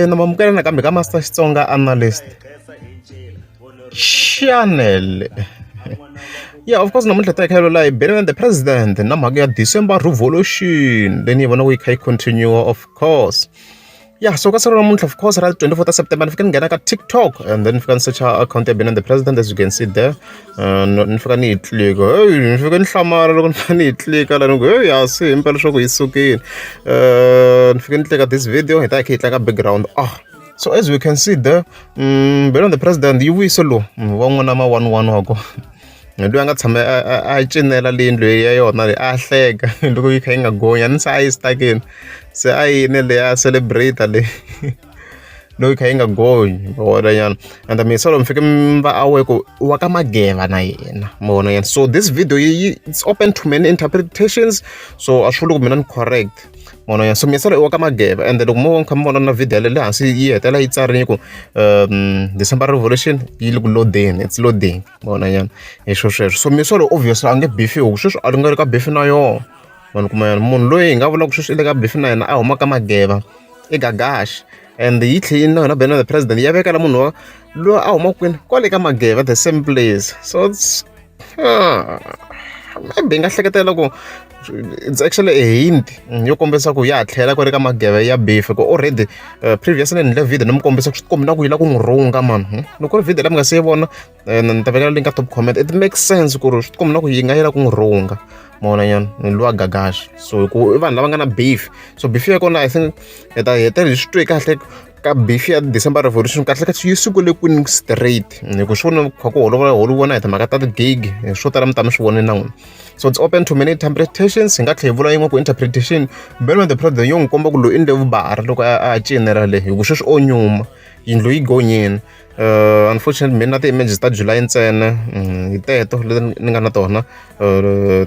namamukela nakambe ka Master Xitsonga analyst channel. Yeah, of course, namuntlha ta khelo la Benin the president na mhaka ya December revolution then you vona we can continue of course. Yeah, so kasi namuntlha of course ra 24 September ni fika ni nghena ka TikTok and then fika ni search account ya Benin the president as you can see there. Ni fika ni click ni fika ni hlamala loko ni fika ni click la ni go ya se impela swo ku yisukile. Ni fika ni click this video hi ta ka background. So as we can see there, Benin the president yi vuyise lo wa n'wana ma 11 wako. Loyi a nga tshama a cinela lindlu ya yona leyi a hleka loko yi kha yi nga gonya ni se a yi stakini se a yine leyi a celebrate leyi loyi kha yi nga gonyi vona nyana and mi solo mi fike mi va awe ku wa ka Mageva na yena vona nyana. So this video it's open to many interpretations, so a swi vuli ku mina ni correct vona nyana. So mi solo wa ka Mageva and loko mo kha mi vona na video le hansi yi hetela yi tsarile ku December revolution yi le ku loading, it's loading vona nyana hi swo sweswo. So mi solo obviously a nge beef hi sweswo a nga ri ka beef na yona vona kuma yana munhu loyi hi nga vula ku sweswo i le ka beef na yena a huma ka Mageva i Gagash and yi tlhela na Benin the president ya vekela munhu loyi a huma kwini kwale ka Mageva the same place. So it's maybe nga hleketela ku it's actually a hint yo kombisa ku ya tlhela ku ri ka Mageva ya beef ku already previously ni le video ni mi kombisa ku swi kombi na ku yi la ku n'wi rhunga man. Loko ri video la mi nga se vona ni ta vekela link ka top comment. It makes sense ku ri swi kombi na ku yi nga yi la ku n'wi rhunga mona nyana ni luwa Gagash. So ku i vanhu lava nga na beef, so beef ya kona I think hi ta hetela hi swi twe kahle ka beef ya December revolution kahle ka yi sukule kwini straight hi ku swi vona kha ku holovona hi timhaka ta ti-gig swo tala mi ta mi swi vone na n'wina. So it's open to many interpretations. Hi nga tlhela hi vula yin'we ku interpretation Benin the president yo n'wi komba ku loyi i ndle vubari loko a cinela le hi ku sweswi o nyuma yindlu yi gonyini. Unfortunately mina na ti-images ta July ntsena hi teto leti ni nga na tona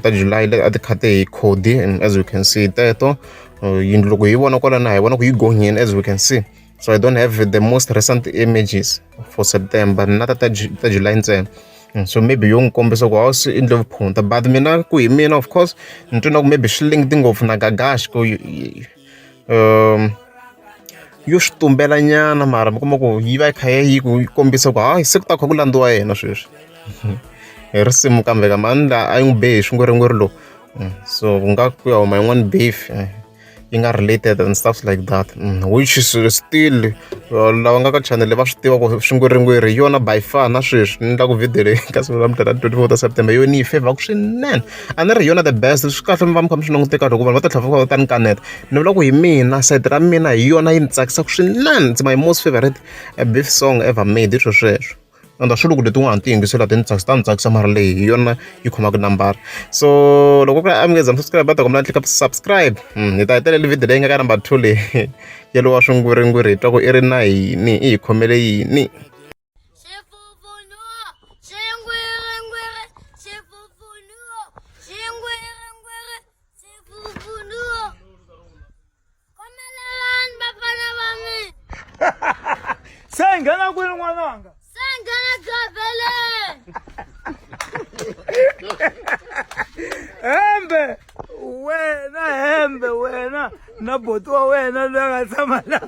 ta July a ti khate hi khodi as you can see teto yindlu loko hi vona kwala na hi vona ku yi gonyini as we can see. So I don't have the most recent images for September na ta July ntsena. So maybe yo n'wi kombisa ku awusi i ndle vuphunta but mina ku hi mina of course ni twa na ku maybe swi linked ngopfu na Gagash ku yo swi tumbela nyana mara mi kuma ku yi va yi kha yi ku kombisa ku hayi se ku ta kha ku landziwa yena sweswi hi risimu kambe ka mani la a yi n'wi bihi swingweringweri lowu. So ku nga ku ya huma yin'wana beef yi nga related and stuff like that which is still lava nga ka channel va swi tiva ku swingweringweri hi yona by far na sweswi ni endlaku video leyi ka siku ra 24 September yo ni yi favor swinene a ni ri hi yona the best. Swi kahle mi va mi kha mi swi languteka loko vanhu va ta tlhela va ta ni kaneta ni vula ku hi mina side ra mina hi yona yi ni tsakisaka swinene. It's my most favorite beef song ever made hi sweswo and a swi loko leti n'wana ti yingisela ti ni tsakisa mara leyi hi yona yi khomaka nambara. So loko ku ri a mi nga za mi subscribe ta kombela click subscribe hi ta hetelela video leyi nga ka number 2 leyi ya lowa swingwiringwiri hi twa ku i ri na yini i hi khomele yini. Sengena kwini n'wananga? Sengena gavele. Hembe wena na boto wa wena loyi a nga tshama la